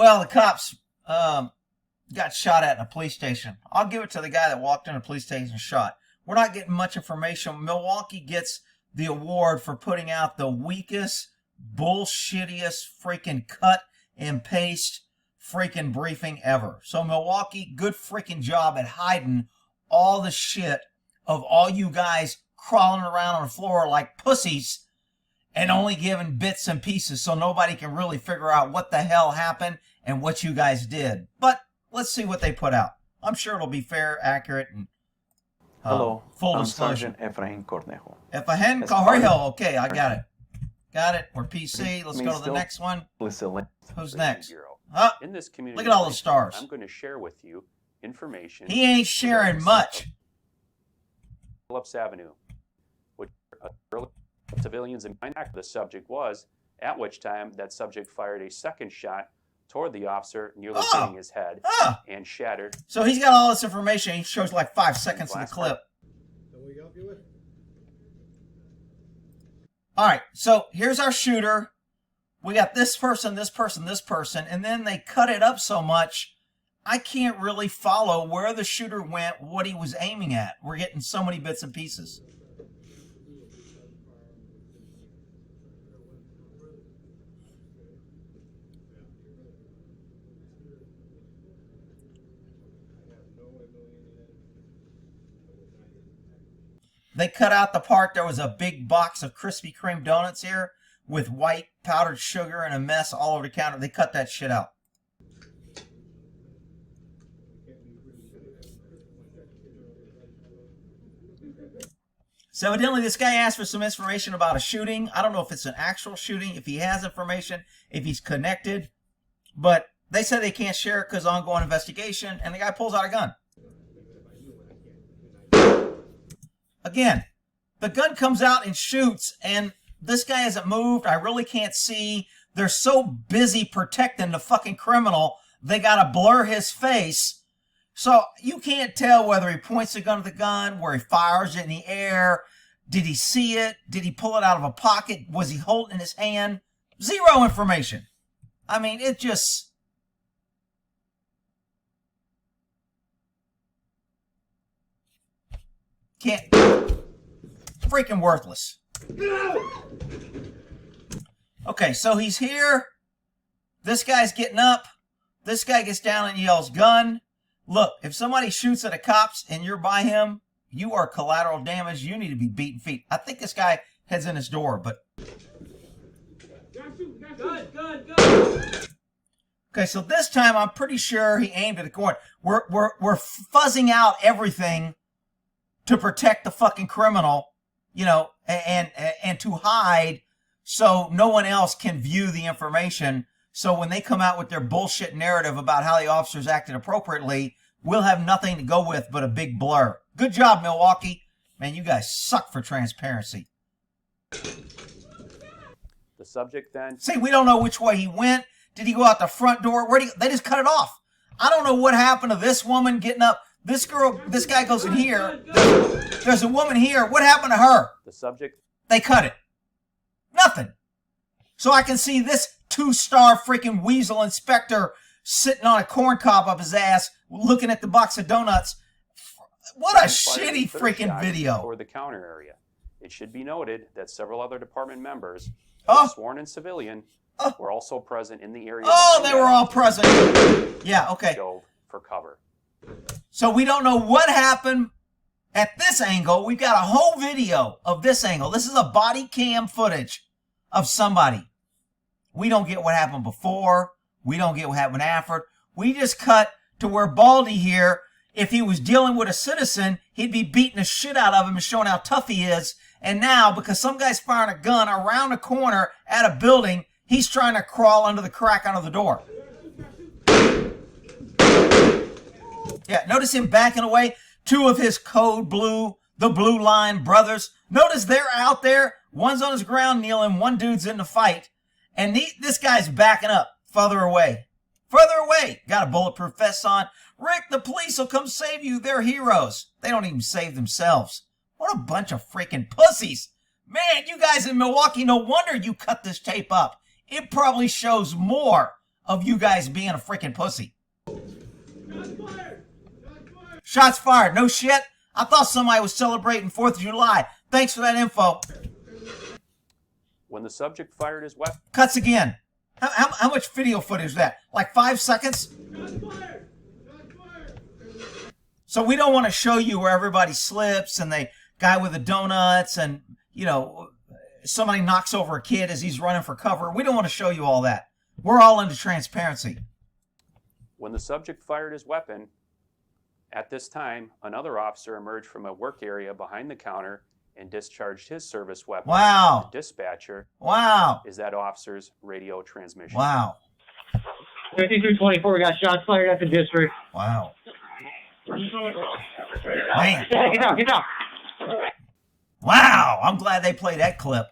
Well, the cops got shot at in a police station. I'll give it to the guy that walked in a police station and shot. We're not getting much information. Milwaukee gets the award for putting out the weakest, bullshittiest freaking cut and paste freaking briefing ever. So Milwaukee, good freaking job at hiding all the shit of all you guys crawling around on the floor like pussies and only giving bits and pieces so nobody can really figure out what the hell happened and what you guys did. But let's see what they put out. I'm sure it'll be fair, accurate, and hello, full I'm disclosure. Sergeant Efrain Cornejo. Efrain Cornejo. Okay, I got it. Got it. We're PC. Let's go to the next one. Who's next? Oh, in this community, look at all the stars. I'm going to share with you information. He ain't sharing much. Phillips Avenue, which civilians in mind the subject was, at which time that subject fired a second shot toward the officer, nearly hitting his head and shattered. So he's got all this information. He shows like 5 seconds of the clip. Can we help you with? All right, so here's our shooter. We got this person, this person, this person, and then they cut it up so much, I can't really follow where the shooter went, what he was aiming at. We're getting so many bits and pieces. They cut out the part, there was a big box of Krispy Kreme donuts here with white powdered sugar and a mess all over the counter. They cut that shit out. So evidently this guy asked for some information about a shooting. I don't know if it's an actual shooting, if he has information, if he's connected. But they said they can't share it because of ongoing investigation, and the guy pulls out a gun. Again, the gun comes out and shoots, and this guy hasn't moved. I really can't see. They're so busy protecting the fucking criminal, they got to blur his face. So you can't tell whether he points the gun at the gun, where he fires it in the air. Did he see it? Did he pull it out of a pocket? Was he holding it in his hand? Zero information. I mean, it just... can't... freaking worthless. Okay, so he's here. This guy's getting up. This guy gets down and yells, gun. Look, if somebody shoots at the cops and you're by him, you are collateral damage. You need to be beaten feet. I think this guy heads in his door, but... Gun. Okay, so this time I'm pretty sure he aimed at the corner. We're fuzzing out everything to protect the fucking criminal, you know, and to hide so no one else can view the information. So when they come out with their bullshit narrative about how the officers acted appropriately, we'll have nothing to go with but a big blur. Good job, Milwaukee. Man, you guys suck for transparency. The subject then... See, we don't know which way he went. Did he go out the front door? Where'd he... They just cut it off. I don't know what happened to this woman getting up. This girl, this guy goes in here. There's a woman here. What happened to her? The subject... They cut it. Nothing. So I can see this 2-star freaking weasel inspector sitting on a corn cob up his ass looking at the box of donuts. What a shitty freaking video. Toward the counter area. It should be noted that several other department members, sworn and civilian, were also present in the area. Oh, they were all present. Yeah, okay. Dove for cover. So we don't know what happened at this angle. We've got a whole video of this angle. This is a body cam footage of somebody. We don't get what happened before. We don't get what happened after. We just cut to where Baldy here, if he was dealing with a citizen, he'd be beating the shit out of him and showing how tough he is. And now, because some guy's firing a gun around a corner at a building, he's trying to crawl under the crack under the door. Yeah, notice him backing away. Two of his code blue, the blue line brothers. Notice they're out there. One's on his ground kneeling. One dude's in the fight. And this guy's backing up further away. Further away. Got a bulletproof vest on. Rick, the police will come save you. They're heroes. They don't even save themselves. What a bunch of freaking pussies. Man, you guys in Milwaukee, no wonder you cut this tape up. It probably shows more of you guys being a freaking pussy. Shots fired. No shit. I thought somebody was celebrating 4th of July. Thanks for that info. When the subject fired his weapon. Cuts again. How much video footage is that? Like 5 seconds? So we don't want to show you where everybody slips and the guy with the donuts and, you know, somebody knocks over a kid as he's running for cover. We don't want to show you all that. We're all into transparency. When the subject fired his weapon, at this time, another officer emerged from a work area behind the counter and discharged his service weapon. Wow. The dispatcher Wow. is that officer's radio transmission. Wow. 5324, we got shots fired at the district. Wow. Man. Get down. Wow. I'm glad they played that clip.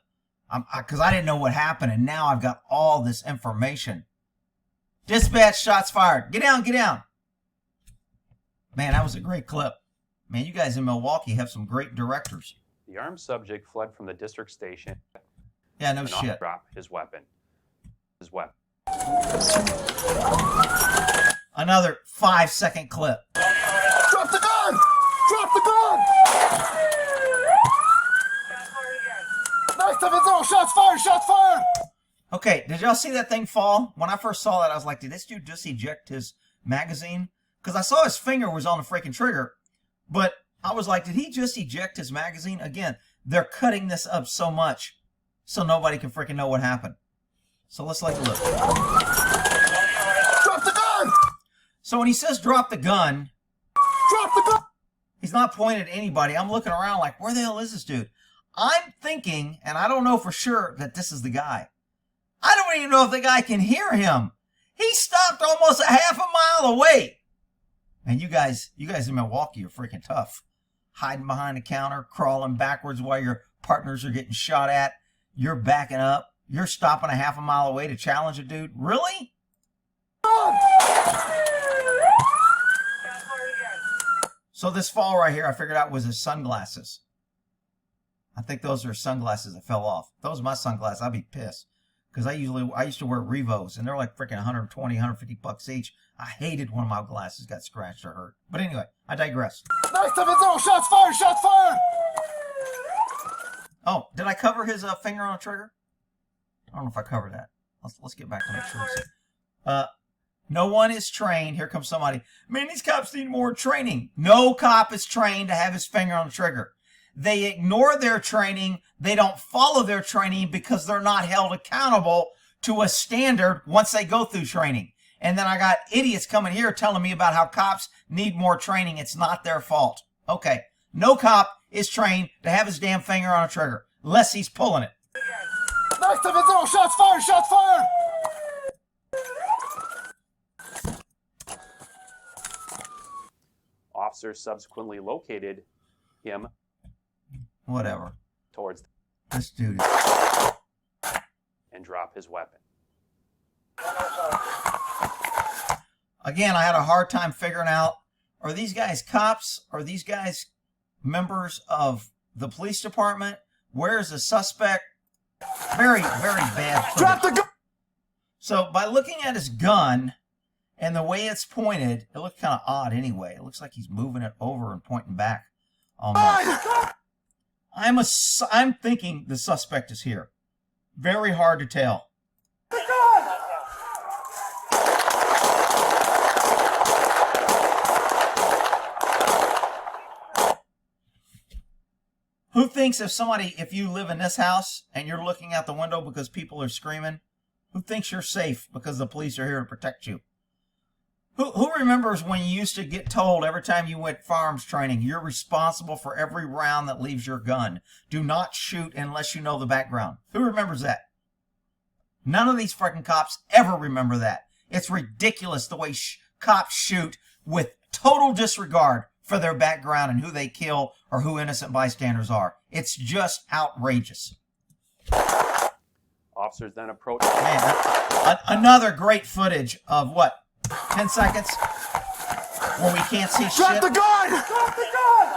Because I didn't know what happened, and now I've got all this information. Dispatch, shots fired. Get down, get down. Man, that was a great clip. Man, you guys in Milwaukee have some great directors. The armed subject fled from the district station. Yeah, no and shit. Dropped his weapon. Another 5-second clip. Drop the gun! Drop the gun! Nice 7-0, shots fired, shots fired! Okay, did y'all see that thing fall? When I first saw that, I was like, did this dude just eject his magazine? Because I saw his finger was on the freaking trigger. But I was like, did he just eject his magazine? Again, they're cutting this up so much so nobody can freaking know what happened. So let's take a look. Drop the gun! So when he says drop the gun, Drop the gun! he's not pointing at anybody. I'm looking around like, where the hell is this dude? I'm thinking, and I don't know for sure, that this is the guy. I don't even know if the guy can hear him. He stopped almost a half a mile away. And you guys in Milwaukee are freaking tough. Hiding behind the counter, crawling backwards while your partners are getting shot at. You're backing up. You're stopping a half a mile away to challenge a dude. Really? So this fall right here, I figured out was his sunglasses. I think those are his sunglasses that fell off. If those are my sunglasses, I'd be pissed. Because I used to wear Revos, and they're like freaking 120, 150 bucks each. I hated when my glasses got scratched or hurt. But anyway, I digress. Nice 7-0, shots fired, shots fired! Oh, did I cover his finger on the trigger? I don't know if I covered that. Let's get back to make sure. No one is trained. Here comes somebody. Man, these cops need more training. No cop is trained to have his finger on the trigger. They ignore their training. They don't follow their training because they're not held accountable to a standard once they go through training. And then I got idiots coming here telling me about how cops need more training. It's not their fault. Okay. No cop is trained to have his damn finger on a trigger unless he's pulling it. Nice 7-0, shots fired, shots fired! Officers subsequently located him Whatever. towards This dude. and dropped his weapon. Again, I had a hard time figuring out, are these guys cops? Are these guys members of the police department? Where's the suspect? Very, very bad footage. Drop the gun! So by looking at his gun and the way it's pointed, it looks kind of odd anyway. It looks like he's moving it over and pointing back almost. I'm thinking the suspect is here. Very hard to tell. Who thinks if you live in this house and you're looking out the window because people are screaming, who thinks you're safe because the police are here to protect you? Who remembers when you used to get told every time you went firearms training, you're responsible for every round that leaves your gun. Do not shoot unless you know the background. Who remembers that? None of these freaking cops ever remember that. It's ridiculous the way cops shoot with total disregard for their background and who they kill or who innocent bystanders are. It's just outrageous. Officers then approached. Man, another great footage of what? 10 seconds? When we can't see Drop shit? the gun! Drop the gun!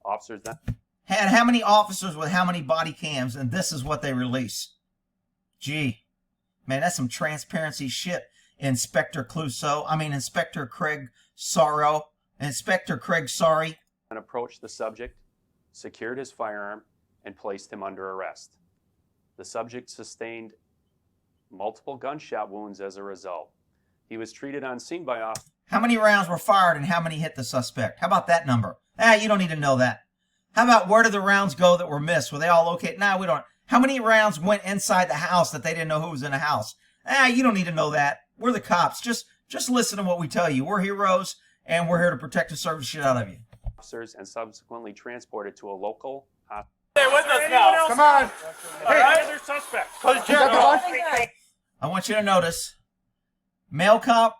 Officers then. had how many officers with how many body cams, and this is what they release. Gee, man, that's some transparency shit, Inspector Craig Sorrow. Inspector Craig Sorry. And approached the subject, secured his firearm, and placed him under arrest. The subject sustained multiple gunshot wounds as a result. He was treated on scene by officers. How many rounds were fired and how many hit the suspect? How about that number? You don't need to know that. How about where did the rounds go that were missed? Were they all located? We don't. How many rounds went inside the house that they didn't know who was in the house? You don't need to know that. We're the cops. Just listen to what we tell you. We're heroes, and we're here to protect and serve the shit out of you. Officers and subsequently transported to a local hospital. Stay with us now. Come on. Hey, other suspects. I want you to notice, male cop,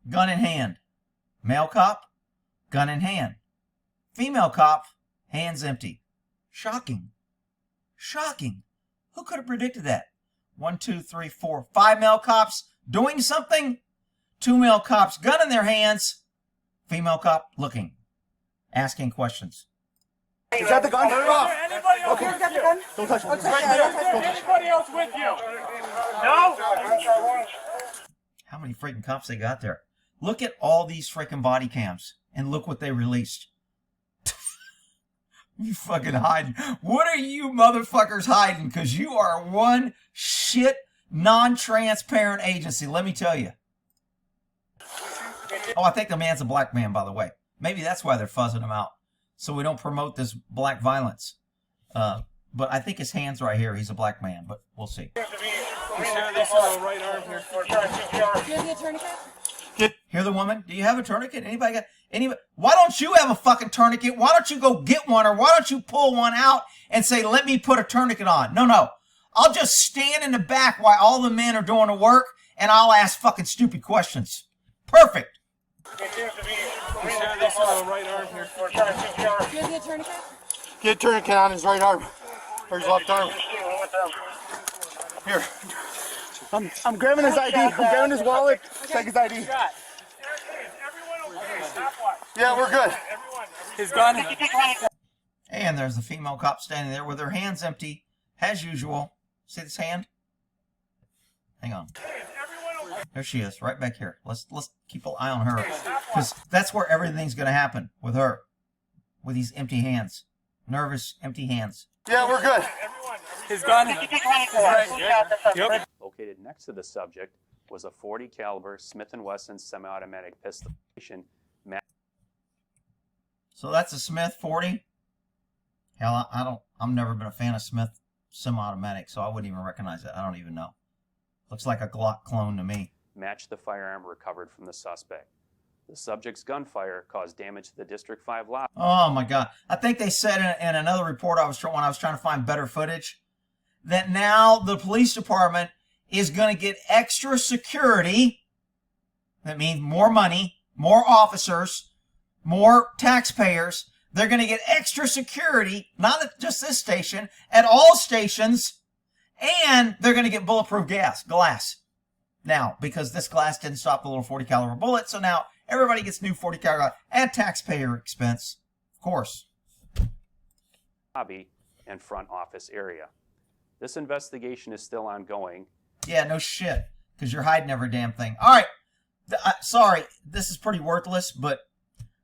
gun in hand. Male cop, gun in hand. Female cop, hands empty. Shocking. Shocking. Who could have predicted that? 1, 2, 3, 4, 5 male cops doing something. 2 male cops, gun in their hands. Female cop looking, asking questions. Is that the gun? Anybody else Okay. with you? Don't touch it. Anybody else with you? No? How many freaking cops they got there? Look at all these freaking body cams and look what they released. You fucking hiding. What are you motherfuckers hiding? Because you are one shit non-transparent agency, let me tell you. Oh, I think the man's a black man, by the way. Maybe that's why they're fuzzing him out, so we don't promote this black violence. But I think his hand's right here. He's a black man, but we'll see. Right arm here. Hear the woman? Do you have a tourniquet? Anybody got anybody? Why don't you have a fucking tourniquet? Why don't you go get one, or why don't you pull one out and say, let me put a tourniquet on? No. I'll just stand in the back while all the men are doing the work, and I'll ask fucking stupid questions. Perfect. Right arm here. Get a tourniquet on his right arm. Or his left arm. Here. I'm grabbing his ID. I'm grabbing his wallet. Take his ID. Yeah, we're good. His gun. And there's the female cop standing there with her hands empty, as usual. See this hand? Hang on. There she is, right back here. Let's keep an eye on her, because that's where everything's going to happen with her, with these empty hands, nervous, empty hands. Yeah, we're good. His gun. Yep. Located next to the subject was a .40 caliber Smith & Wesson semi-automatic pistol. So that's a Smith 40. Hell, I've never been a fan of Smith semi-automatic, so I wouldn't even recognize it. I don't even know. Looks like a Glock clone to me. Matched the firearm recovered from the suspect. The subject's gunfire caused damage to the District 5 lobby. Oh my God. I think they said in another report when I was trying to find better footage, that now the police department is going to get extra security. That means more money, more officers, more taxpayers. They're going to get extra security, not at just this station, at all stations, and they're going to get bulletproof glass. Now, because this glass didn't stop the little .40 caliber bullet, so now everybody gets new .40 caliber at taxpayer expense, of course. Lobby and front office area. This investigation is still ongoing. Yeah, no shit, because you're hiding every damn thing. All right, sorry, this is pretty worthless, but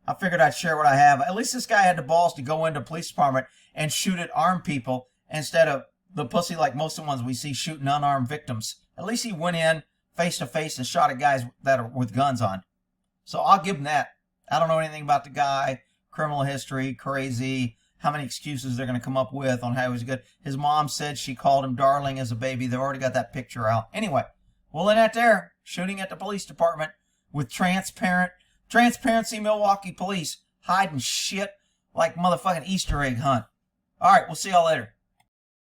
I figured I'd share what I have. At least this guy had the balls to go into the police department and shoot at armed people instead of the pussy like most of the ones we see shooting unarmed victims. At least he went in face to face and shot at guys that are with guns on. So I'll give him that. I don't know anything about the guy, criminal history, crazy, how many excuses they're going to come up with on how he was good. His mom said she called him darling as a baby. They've already got that picture out. Anyway, well, in that there, shooting at the police department with Transparency Milwaukee Police hiding shit like motherfucking Easter egg hunt. All right, we'll see y'all later.